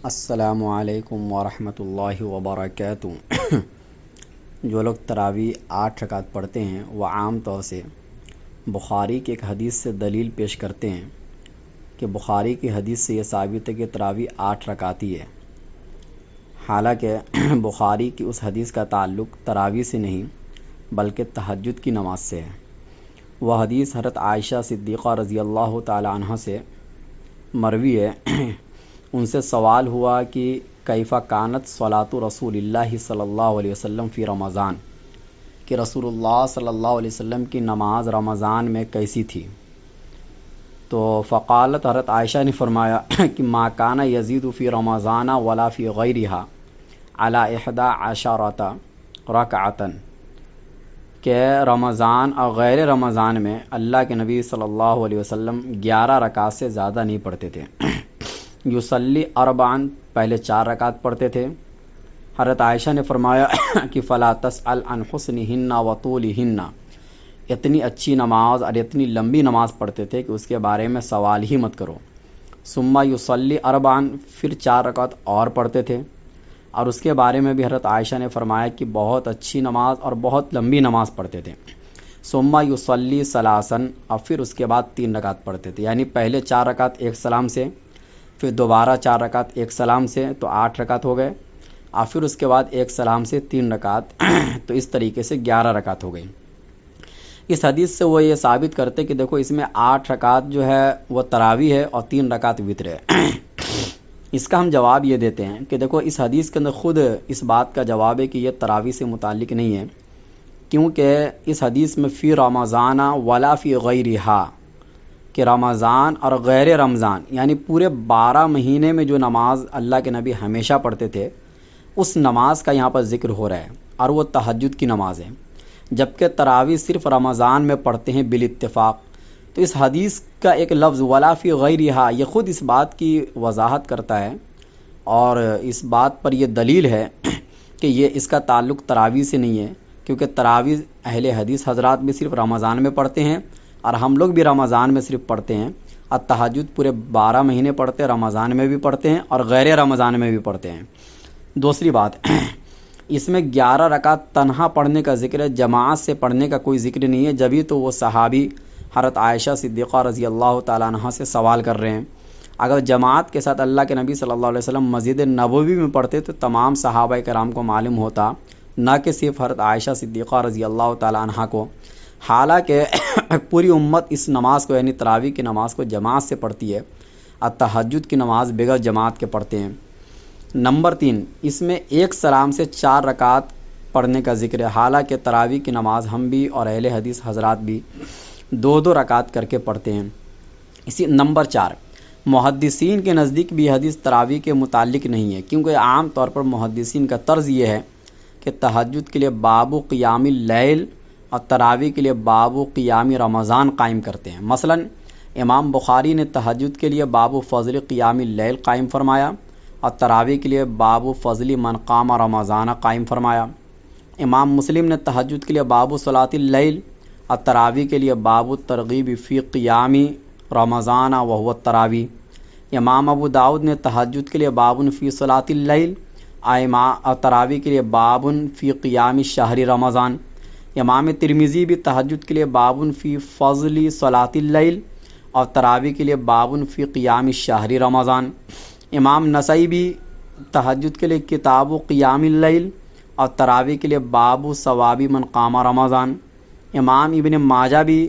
السلام علیکم ورحمۃ اللہ وبرکاتہ۔ جو لوگ تراویح 8 رکعت پڑھتے ہیں وہ عام طور سے بخاری کی ایک حدیث سے دلیل پیش کرتے ہیں کہ بخاری کی حدیث سے یہ ثابت ہے کہ تراویح 8 رکعت ہی ہے، حالانکہ بخاری کی اس حدیث کا تعلق تراویح سے نہیں بلکہ تہجد کی نماز سے ہے۔ وہ حدیث حضرت عائشہ صدیقہ رضی اللہ تعالی عنہ سے مروی ہے۔ ان سے سوال ہوا کہ کیف کانت صلاۃ رسول اللہ صلی اللہ علیہ وسلم فی رمضان، کہ رسول اللہ صلی اللہ علیہ وسلم کی نماز رمضان میں کیسی تھی؟ تو فقالت، حضرت عائشہ نے فرمایا کہ ما کان یزید فی رمضان ولا فی غیرہا علی 11 رکعۃ، کہ رمضان اور غیر رمضان میں اللہ کے نبی صلی اللہ علیہ وسلم 11 رکعت سے زیادہ نہیں پڑھتے تھے۔ یصلی اربعن، پہلے 4 رکعت پڑھتے تھے۔ حضرت عائشہ نے فرمایا کہ فلا تسأل عن حسنہن وطولہن، اتنی اچھی نماز اور اتنی لمبی نماز پڑھتے تھے کہ اس کے بارے میں سوال ہی مت کرو۔ ثم یصلی اربعن، پھر 4 رکعت اور پڑھتے تھے، اور اس کے بارے میں بھی حضرت عائشہ نے فرمایا کہ بہت اچھی نماز اور بہت لمبی نماز پڑھتے تھے۔ ثم یصلی ثلاثن، اور پھر اس کے بعد 3 رکعت پڑھتے تھے، یعنی پہلے 4 رکعت ایک سلام سے، پھر دوبارہ 4 رکعت ایک سلام سے، تو 8 رکعت ہو گئے، اور پھر اس کے بعد ایک سلام سے 3 رکعت، تو اس طریقے سے 11 رکعت ہو گئی۔ اس حدیث سے وہ یہ ثابت کرتے کہ دیکھو اس میں 8 رکعت جو ہے وہ تراویح ہے اور 3 رکعت وتر ہے۔ اس کا ہم جواب یہ دیتے ہیں کہ دیکھو اس حدیث کے اندر خود اس بات کا جواب ہے کہ یہ تراویح سے متعلق نہیں ہے، کیونکہ اس حدیث میں فی رمضان ولا فی غیرہا، کہ رمضان اور غیر رمضان یعنی پورے 12 مہینے میں جو نماز اللہ کے نبی ہمیشہ پڑھتے تھے اس نماز کا یہاں پر ذکر ہو رہا ہے، اور وہ تہجد کی نماز ہے، جبکہ تراویح صرف رمضان میں پڑھتے ہیں بالاتفاق۔ تو اس حدیث کا ایک لفظ ولا فی غیرہا یہ خود اس بات کی وضاحت کرتا ہے، اور اس بات پر یہ دلیل ہے کہ یہ اس کا تعلق تراویح سے نہیں ہے، کیونکہ تراویح اہل حدیث حضرات بھی صرف رمضان میں پڑھتے ہیں، اور ہم لوگ بھی رمضان میں صرف پڑھتے ہیں، اور تہجد پورے 12 مہینے پڑھتے ہیں، رمضان میں بھی پڑھتے ہیں اور غیر رمضان میں بھی پڑھتے ہیں۔ دوسری بات، اس میں 11 رکعت تنہا پڑھنے کا ذکر ہے، جماعت سے پڑھنے کا کوئی ذکر نہیں ہے، جبھی تو وہ صحابی حضرت عائشہ صدیقہ رضی اللہ تعالیٰ عنہ سے سوال کر رہے ہیں۔ اگر جماعت کے ساتھ اللہ کے نبی صلی اللہ علیہ وسلم مسجد نبوی میں پڑھتے تو تمام صحابہ کرام کو معلوم ہوتا، نہ کہ صرف حضرت عائشہ صدیقہ رضی اللہ تعالیٰ عنہ کو، حالانکہ پوری امت اس نماز کو یعنی تراویح کی نماز کو جماعت سے پڑھتی ہے، اور تہجد کی نماز بغیر جماعت کے پڑھتے ہیں۔ نمبر 3، اس میں ایک سلام سے 4 رکعت پڑھنے کا ذکر ہے، حالانکہ تراویح کی نماز ہم بھی اور اہل حدیث حضرات بھی 2 رکعت کر کے پڑھتے ہیں۔ اسی نمبر 4، محدثین کے نزدیک بھی حدیث تراویح کے متعلق نہیں ہے، کیونکہ عام طور پر محدثین کا طرز یہ ہے کہ تہجد کے لیے باب قیام اللیل اور تراویح کے لیے باب قیام رمضان قائم کرتے ہیں۔ مثلا امام بخاری نے تہجد کے لیے باب فضل قیام اللیل قائم فرمایا، اور تراویح کے لیے باب فضل من قام رمضان قائم فرمایا۔ امام مسلم نے تہجد کے لیے باب صلاۃ اللیل اور تراویح کے لیے باب الترغیب فی قیام رمضان وهو التراویح۔ امام ابو داؤد نے تہجد کے لیے باب فی صلاۃ اللیل اور تراویح کے لیے باب فی قیام شہر رمضان۔ امام ترمذی بھی تہجد کے لیے باب فی فضل صلاۃ اللیل اور تراویح کے لیے باب فی قیام شہر رمضان۔ امام نسائی بھی تہجد کے لیے کتاب قیام اللیل اور تراویح کے لیے باب ثواب من قام رمضان۔ امام ابن ماجہ بھی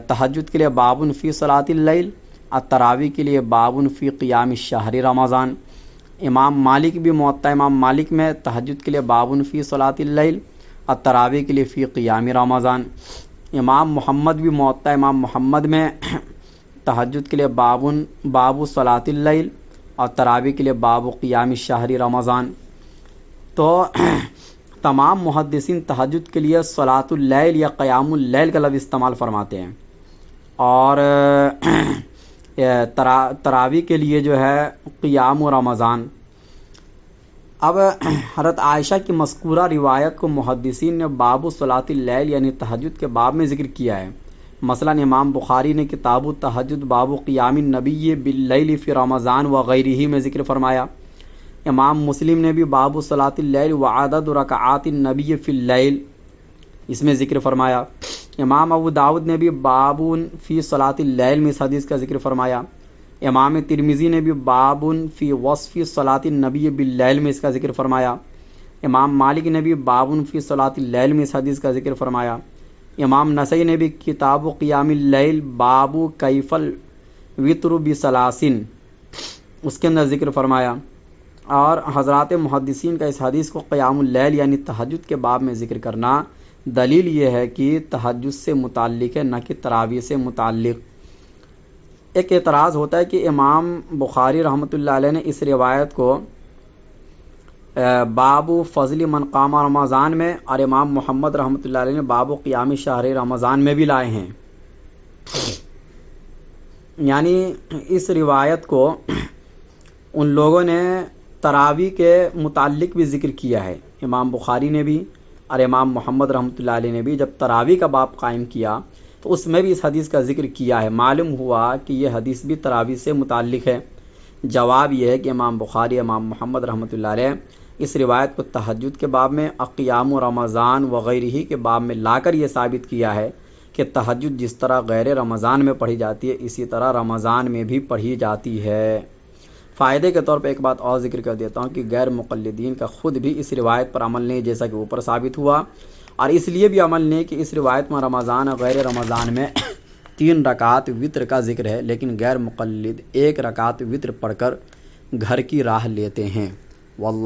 تہجد کے لیے باب فی صلاۃ اللیل اور تراویح کے لیے باب فی قیام شہر رمضان۔ امام مالک بھی موطا امام مالک میں تہجد کے لیے باب فی صلاۃ اللیل اور تراویح کے لیے فی قیام رمضان۔ امام محمد بھی موطا امام محمد میں تہجد کے لیے باب صلاۃ اللیل اور تراویح کے لیے باب قیام شہر رمضان۔ تو تمام محدثین تہجد کے لیے صلاۃ اللیل یا قیام اللیل کا لفظ استعمال فرماتے ہیں، اور تراویح کے لیے جو ہے قیام رمضان۔ اب حضرت عائشہ کی مذکورہ روایت کو محدثین نے باب صلاۃ اللیل یعنی تہجد کے باب میں ذکر کیا ہے، مثلاً امام بخاری نے کتاب التہجد باب قیام النبی باللیل فی رمضان وغیرہ میں ذکر فرمایا، امام مسلم نے بھی باب صلاۃ اللیل وعدد رکعات النبی فی اللیل اس میں ذکر فرمایا، امام ابو داؤد نے بھی باب فی صلاۃ اللیل میں اس حدیث کا ذکر فرمایا، امام ترمذی نے بھی باب فی وصف صلاۃ النبی باللیل میں اس کا ذکر فرمایا، امام مالک نے بھی باب فی صلاۃ اللیل میں اس حدیث کا ذکر فرمایا، امام نسائی نے بھی کتاب قیام اللیل باب کیف الوتر بثلاثن اس کے اندر ذکر فرمایا، اور حضرات محدثین کا اس حدیث کو قیام اللیل یعنی تہجد کے باب میں ذکر کرنا دلیل یہ ہے کہ تہجد سے متعلق ہے، نہ کہ تراویح سے متعلق۔ ایک اعتراض ہوتا ہے کہ امام بخاری رحمۃ اللہ علیہ نے اس روایت کو باب فضل من قام رمضان میں اور امام محمد رحمۃ اللہ علیہ نے باب قیام شہر رمضان میں بھی لائے ہیں، یعنی اس روایت کو ان لوگوں نے تراویح کے متعلق بھی ذکر کیا ہے، امام بخاری نے بھی اور امام محمد رحمۃ اللہ علیہ نے بھی جب تراویح کا باب قائم کیا تو اس میں بھی اس حدیث کا ذکر کیا ہے، معلوم ہوا کہ یہ حدیث بھی تراویح سے متعلق ہے۔ جواب یہ ہے کہ امام بخاری امام محمد رحمۃ اللہ علیہ اس روایت کو تہجد کے باب میں، قیام رمضان وغیرہ کے باب میں لا کر یہ ثابت کیا ہے کہ تہجد جس طرح غیر رمضان میں پڑھی جاتی ہے اسی طرح رمضان میں بھی پڑھی جاتی ہے۔ فائدے کے طور پہ ایک بات اور ذکر کر دیتا ہوں کہ غیر مقلدین کا خود بھی اس روایت پر عمل نہیں، جیسا کہ اوپر ثابت ہوا، اور اس لیے بھی عمل نہیں کہ اس روایت میں رمضان اور غیر رمضان میں 3 رکعت وتر کا ذکر ہے، لیکن غیر مقلد 1 رکعت وتر پڑھ کر گھر کی راہ لیتے ہیں۔ واللہ